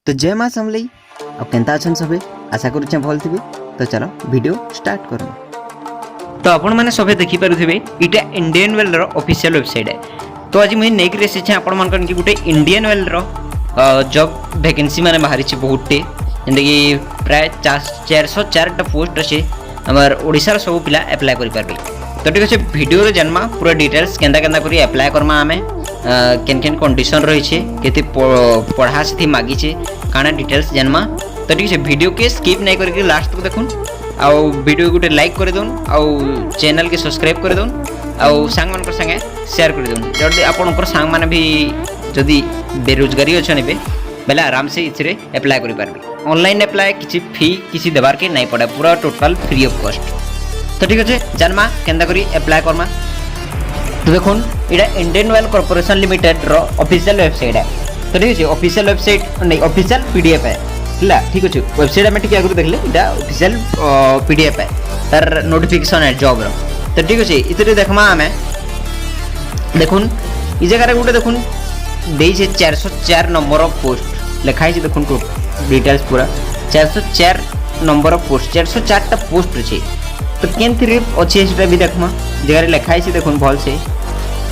तो जय माँ समलई और केंता अछन सबे आशा करूचे भल थिबे। तो चलो वीडियो स्टार्ट करूँ। तो आपण मैंने सबे देखी पारुथिबे इटा इंडियन वेल रो ऑफिशियल वेबसाइट है। तो आज मुझे नेक रेसी छे आपण मन कि गुटे इंडियन वेल रो जॉब वैकेंसी माने बाहरी छे बहुतटे जेंदा कि प्राय 404 टा पोस्ट अछि हमर ओडिसा रो सब पिला अप्लाई करि पारबे। तो ठीक अछि वीडियो रे जन्मा पूरा डिटेल्स केंदा केंदा करी अप्लाई करमा हमें केन केन कंडीशन रही छे केते पढ़ा से मागी छे काना डिटेल्स जन्मा। तो ठीक है वीडियो के स्किप नहीं करके लास्ट तक देखुन आउ वीडियो गोटे लाइक कर दोन आउ चैनल के सब्सक्राइब कर दोन आउ सांग मन संगे शेयर कर दोन जल्दी आपनकर सांग माने भी जदी बेरोजगारी अछन बे बेला आराम से इथरे अप्लाई करि पारबे। ऑनलाइन अप्लाई किछि फी किछि देबार के नहीं पड़े पूरा टोटल फ्री ऑफ कॉस्ट। तो ठीक है जन्मा केंदा करी अप्लाई करमा। तो देखुन इटा इंडियन ऑयल कॉर्पोरेशन लिमिटेड रो ऑफिशियल वेबसाइट है। तो ठीक है ऑफिशियल वेबसाइट नहीं ऑफिशियल पीडीएफ है है ठीक अच्छे वेबसाइट में टिके आगु देखले इटा ऑफिशियल पीडीएफ है तार नोटिफिकेशन है जॉब रो। तो ठीक अच्छे इतरे देखमा हमें देखुन ई जगह रे गुटे देखुन देई छे 404 नंबर ऑफ पोस्ट लिखाई छे देखुन डिटेल्स पूरा 404 नंबर ऑफ पोस्ट 404 टा पोस्ट छे। तो केन थ्री अच्छे सेटा भी देखमा जगह रे लिखाई छे देखुन भल से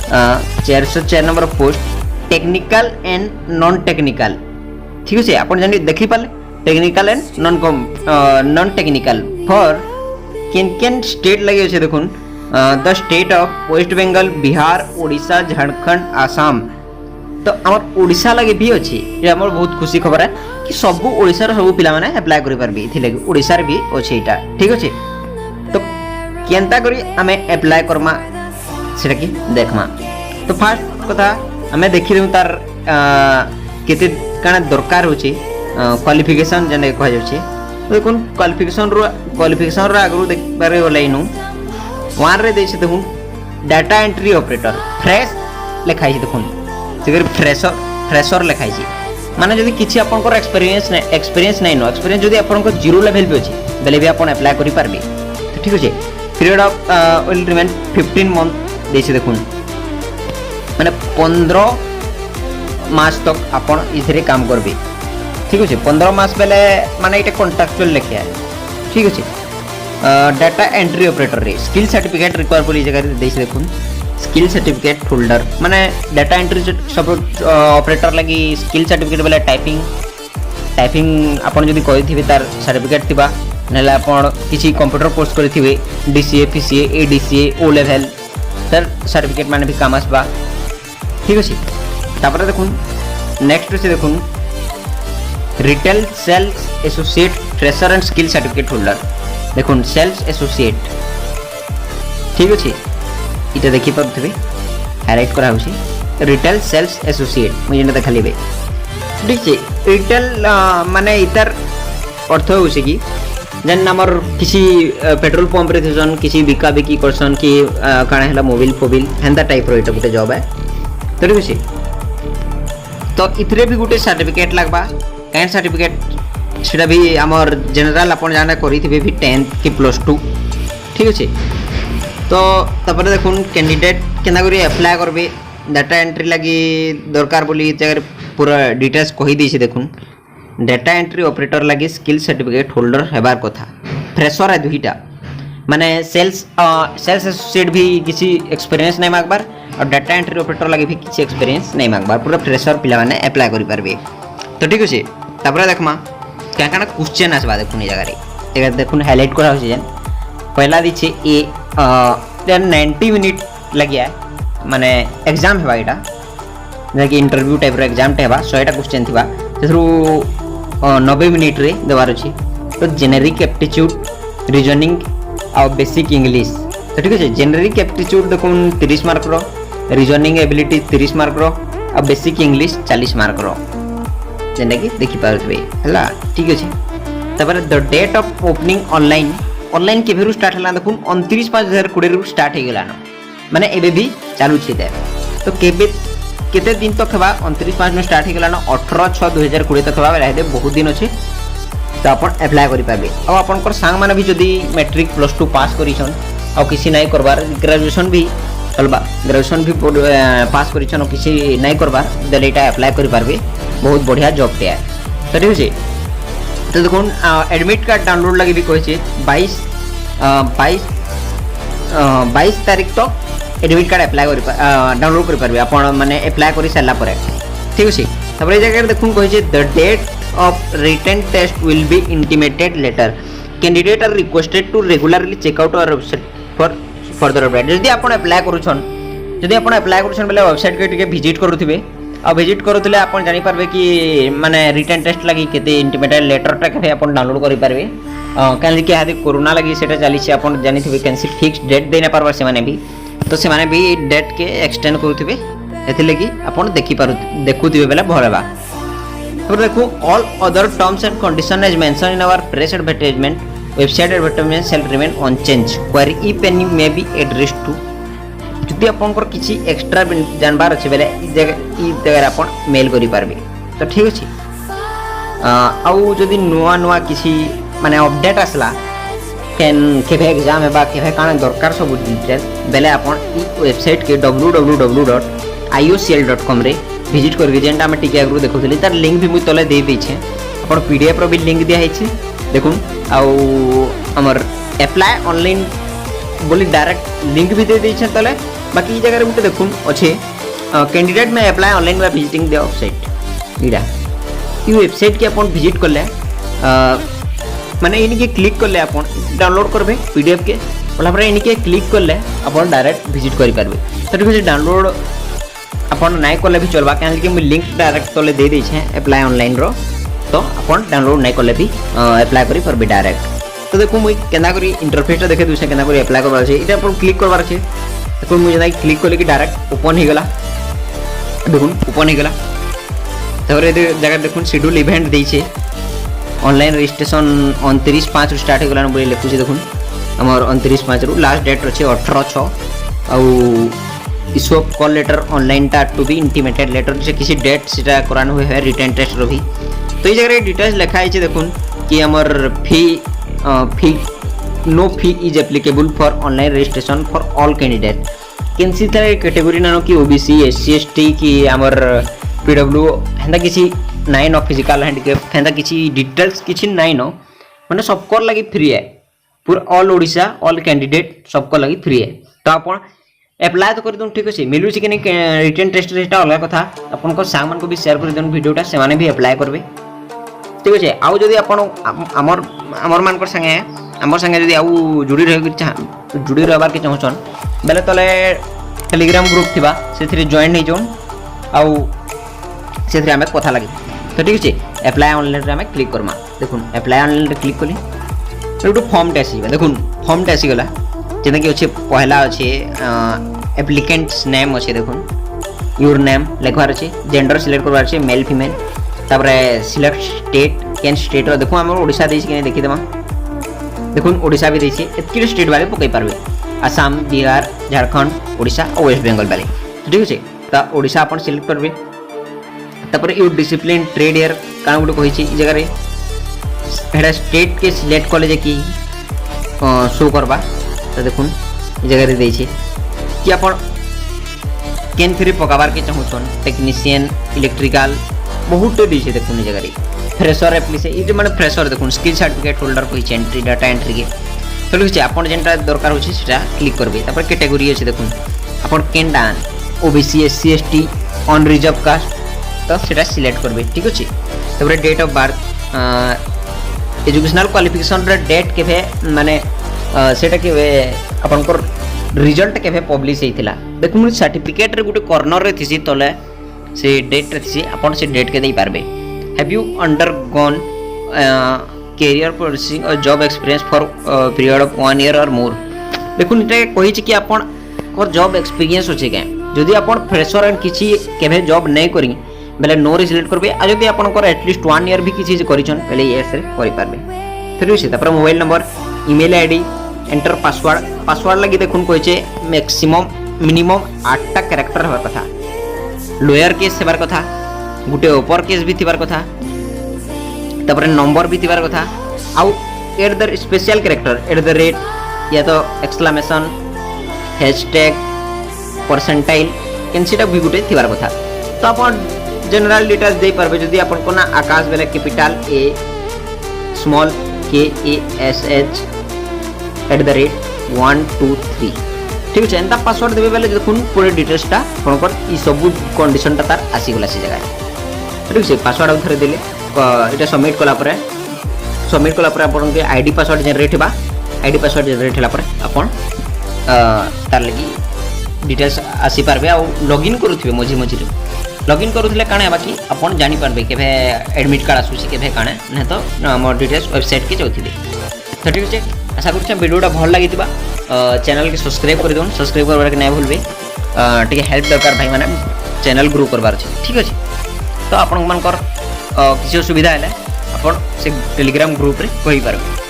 404 number of post technical and non technical. ठीक है आप देखी पाले technical and non technical for केन केन स्टेट लगे अच्छे देखुन the state of West Bengal Bihar Odisha Jharkhand Assam. तो आम ओडिशा लगे भी अच्छी ये आम बहुत खुशी खबर है कि सब ओडिशा सब पिला माने अप्लाई करि पारबे इथिले ओडिशा रे भी अच्छे इटा ठीक अच्छे। तो केनता करी आमे अप्लाई करमा सेटा की देखमा। तो फास्ट कथा आमे देखि रहू तार केते काना दरकार होची क्वालिफिकेशन जने कह जाउ छी। देखुन क्वालिफिकेशन रो आगु देख पारे लाइनु वन रे देछि देखुन डाटा एंट्री ऑपरेटर फ्रेश लिखाई छी देखुन सिगर फ्रेशर लिखाई छी माने जदी किछि आपनकर एक्सपीरियंस नै नो एक्सपीरियंस जदी आपनकर जीरो लेवल पे अछि बेले भी आपन अप्लाई करि पारबे। तो ठीक अछि period of will remain 15 month देछि देखुन माने 15 मास तक आपन इधरे काम करबे। ठीक अछि 15 मास बेले माने इटा कॉन्ट्रैक्चुअल लिखिया है ठीक अछि। डाटा एंट्री ऑपरेटर रे स्किल सर्टिफिकेट रिक्वायर बोली जगह रे देछि देखुन स्किल सर्टिफिकेट होल्डर माने डाटा एंट्री सब ऑपरेटर लगी स्किल सर्टिफिकेट बेले टाइपिंग आपन जदी कहि थिबे तार सर्टिफिकेट थिबा नेला आपन किछि कंप्यूटर कोर्स करि थिबे DCA PCA ADCA O level तार सर्टिफिकेट माने भी काम आसबा। ठीक अछि तापर देखुन नेक्स्ट से देखुन retail sales associate fresher and skill certificate holder देखुन सेल्स एसोसिएट ठीक अछि इटा देखि परथबे हाइलाइट करा होछि रिटेल सेल्स एसोसिएट मुझे न देखा लेबे। ठीक छै रिटेल माने इतर अर्थ होछि कि जन हमर किसी पेट्रोल पंप रे थसन किसी बिका बिकी करसन कि काना हला मोबाइल फोबिल हेंदा टाइप रो इटा गुटे जॉब है। तो ठीक अछि तो इथरे भी गुटे सर्टिफिकेट लागबा कैन सर्टिफिकेट सेटा भी हमर जनरल अपन जाने करी थिबे भी 10th कि +2 ठीक अछि। तो तपर देखुन कैंडिडेट केना करी अप्लाई करबे डाटा एंट्री लगी दरकार बोली जगह पूरा डिटेल्स कहि दै छै देखुन डाटा एंट्री ऑपरेटर लगी स्किल सर्टिफिकेट होल्डर हेबार कथा फ्रेशर है दुईटा माने सेल्स एसोसिएट भी किसी एक्सपीरियंस नहीं मागबार और डाटा एंट्री ऑपरेटर लगे भी किसी एक्सपीरियंस नहीं मागबार पूरा फ्रेशर पिला माने अप्लाई करि पारबे। तो ठीक अछि तापर देखमा क्या काना क्वेश्चन आसबा देखुन ए जगह रे देखुन हाइलाइट करा होछि जन पहला दी छे ए 90 मिनट लगिया माने एग्जाम हेबा एटा जेकी इंटरव्यू टाइप रो एग्जाम हेबा 100टा क्वेश्चन थिबा तेथरु 90 मिनट रे देवार अछि। तो जेनेरिक एप्टीट्यूड रीजनिंग और बेसिक इंग्लिश। तो ठीक है जेनेरिक एप्टीट्यूड देखुन 30 मार्क रो रीजनिंग एबिलिटी 30 मार्क रो और बेसिक इंग्लिश 40 मार्क रो जेना कि देखि पारथबे हला ठीक अछि। तबर the date of opening online के भेरु स्टार्ट हला देखुन 29/5/2020 रु स्टार्ट हे गेलानो माने एबे भी चालू छै दे। तो केते दिन तक हेबा 29/5 में स्टार्ट हे गेलानो 18/6/2020 तक हेबा रहदे बहुत दिन अछि। तो अपन अप्लाई करि पाबे और आपनकर सांग माने भी जदी मैट्रिक +2 पास करिछन और किसी नहीं करबार ग्रेजुएशन भी चलबा ग्रेजुएशन भी पास करिछन और किसी नहीं करबार देलेटा अप्लाई करि पारबे बहुत बढ़िया जॉब पे है। तो ठीक है। तो देखो एडमिट कार्ड डाउनलोड लगे भी कहे 22 तारीख तो एडमिट कार्ड अप्लाई कर डाउनलोड कर पारे आपण माने अप्लाई कर सारा पर ठीक अच्छे। तब ये जगह देखो कहे the date of written test will be intimated later candidate are requested to regularly check out our website for further update. जदि आपण अप्लाई करूछन जदि आपण अप्लाई करूछन बेले वेबसाइट के विजिट करूथिबे आ विजिट करूथिले आपण जानि पारबे कि माने रिटन टेस्ट लगी केते इंटिमेटेड लेटर टा के आपण डाउनलोड करि पारबे काहे कि आदि कोरोना लगी सेटा चली छी आपण जानिथिबे कैंसिल फिक्स डेट देना पारबा से माने भी तो से माने भी डेट के एक्सटेंड करूथिबे एथि लगी आपण देखि पारु देखुथिबे बेला भरबा। तो देखो all other terms and condition as mention in our press advertisement website advertisement shall remain unchange query if any may be address to जदि आपनकर किछि एक्स्ट्रा जानबार अछि बेले ई जगह आपण मेल करि पारबे तो ठीक अछि। आउ जदि नुआ किछि माने अपडेट आसला केन केभे एग्जाम हेबा केभे काना दरकार सब डिटेल बेले आपण ई वेबसाइट के www.iocl.com रे विजिट करबे जेंटा हम टिके आगु देखुथली तार लिंक भी मु तले दे दै छै आपण पीडीएफ रो भी लिंक दिया है छै देखुन आउ हमर अप्लाई ऑनलाइन बोली डायरेक्ट लिंक भी दे दै छै तले बाकी ई जगह रे गुटे देखुन अच्छे कैंडिडेट में apply online by visiting the website Ida E website के अपन विजिट करले माने इनके क्लिक करले अपन डाउनलोड करबे पीडीएफ के बोला पर इनके क्लिक करले अपन डायरेक्ट विजिट करि पारबे तो ठीक है। डाउनलोड अपन नाइ करले भी चलबा काहे कि मु लिंक डायरेक्ट तले दे दै छै अप्लाई ऑनलाइन रो तो अपन डाउनलोड नाइ करले भी अप्लाई करि परबे डायरेक्ट। तो देखो मु केना करी इंटरफेस देखे दुसे केना करी अप्लाई करबार छै इटा अपन क्लिक करबार छै देखो मु जेना क्लिक करले कि डायरेक्ट ओपन हो गला देखुन ओपन हो गला। तबरे जगह देखुन शेड्यूल इवेंट दै छै ऑनलाइन रजिस्ट्रेशन 29/5 रु स्टार्ट हो गला बोले लिखु छै देखुन हमर 29/5 रु लास्ट डेट अछि 18/6 आउ issue of call letter online टा टू बी इंटिमेटेड लेटर से किसी डेट सेटा करान हुए है रिटन टेस्ट रो भी तो ये जगह डिटेल्स लिखा है देखुन कि हमर fee no fee is applicable for online registration for all candidate कैंसी तरह कैटेगरी नानो कि ओबीसी एससी एसटी की हमर पीडब्ल्यू हेंदा किसी नाइन ऑफ फिजिकल हैंडीकैप हेंदा किसी डिटेल्स किसी नाइन हो माने सबको लगी फ्री है पूरा ऑल ओडिशा ऑल कैंडिडेट सबको लगी फ्री है तो अपन अप्लाई तो कर दूँ ठीक अच्छे मिलूँ कि नहीं रिटन टेस्ट रेटा अलग कथा अपन सांग मान को भी शेयर कर दूँ वीडियोटा से माने भी अप्लाई करबे ठीक अच्छे। आउ जदि आपण आमर मान संगे आमर संगे जदि आउ जुड़ी रहबार के चाहछन बेले तले टेलीग्राम ग्रुप थिबा सेथिरे जॉइन नै जोन आउ सेथिरे हमें कथा लागि तो ठीक अच्छे। अप्लाई ऑनलाइन रे हमें क्लिक करमा देखुन अप्लाई ऑनलाइन रे क्लिक कली तो फॉर्म टे आसी देखुन फॉर्म टे आसी गला जेना कि अच्छे पहला अच्छे एप्लिकेंट्स नेम अच्छे देखुन योर नेम लिखवार अच्छे जेंडर सिलेक्ट करवार अच्छे मेल फीमेल तापर सिलेक्ट स्टेट कैन स्टेट रो देखो हम ओडिशा देछि कि देखि देमा देखुन ओडिशा भी देछि एतकी स्टेट वाले पकई पारबे आसाम बिहार झारखंड ओडिशा और वेस्ट बंगाल वाले ठीक अछि। त ओडिशा अपन सिलेक्ट करबे तापर योर डिसिप्लिन ट्रेड ईयर कान गुटे कहि छि ई जगह रे हेडा स्टेट के सिलेक्ट कॉलेज की शो करबा तो देखुन ई जगह रे दै छि कि अपन केन फ्री पकाबार के चाहछन टेक्नीशियन इलेक्ट्रिकल बहुत दी छे देखुन जगह रे फ्रेशर एप्लीसे ई माने फ्रेशर देखुन स्किल सर्टिफिकेट होल्डर कोइ एंट्री डाटा एंट्री के तो लिखि अपन जेंटा दरकार होछि सेटा क्लिक करबे तापर कैटेगरी अछि देखुन अपन केनडा OBC SC ST unreserved caste तो सेटा सिलेक्ट करबे ठीक अछि। तापर date of birth educational qualification रे डेट केभे माने सेटा के अपन को रिजल्ट केभे पब्लिश हेतिला देखुन सर्टिफिकेट रे गुटे कॉर्नर रे थिसी तले से डेट रे थिसी अपन से डेट के देई पारबे have you undergone career processing और job experience for period of 1 year और मोर देखुन इटा कहि छि कि अपन को जॉब एक्सपीरियंस होछि के जदि अपन फ्रेशर एंड किछि केभे जॉब नै करी बेले नो रे सिलेक्ट करबे आ जदि अपन को एटलीस्ट 1 ईयर भी किछि करिछन बेले यस रे करि पारबे फिर से तापर mobile number email ID enter password लगी देखुन कहे मैक्सिमम मिनिमम 8 टा कैरेक्टर हबार कथा लोअर केस हेबार कथा गुटे अपर केस भी थिबार कथा तापर नंबर भी थिबार कथा आउ at the special character at the rate या तो एक्सक्लेमेशन हैशटैग परसेंटाइल कैंसिटा भी गुटे थिबार कथा तो अपन जनरल डिटेल्स दे पारबे जदी आपन को ना आकाश बेले कैपिटल ए स्मॉल के ए एस एच @123 ठीक है एंता पासवर्ड देबे बेले देखुन पूरे डिटेल्स ता आपनकर ई सब कंडीशन ता तार आसी गला से जगह ठीक है पासवर्ड आउ थरे देले एटा सबमिट कला परे आपन के आईडी पासवर्ड जनरेट हेबा आईडी पासवर्ड जनरेट हला परे आपन तार लगी डिटेल्स आसी पारबे आ लॉगिन करूथिबे मझी लॉगिन करूथिले काणे बाकी आपन जानि पारबे केभे एडमिट कार्ड आसुची केभे काणे न तो हमर डिटेल्स वेबसाइट के जाउथिबे तो ठीक है आशा करछ वीडियोटा भल लागितिबा चैनल के सब्सक्राइब कर दोन सब्सक्राइब करबार के नै भूलबे ठीक है हेल्प दरकार भाई माने चैनल ग्रो करबार छै ठीक अछि तो आपन मानकर किसी सुविधा है अपन से टेलीग्राम ग्रुप रे कहि पारबे।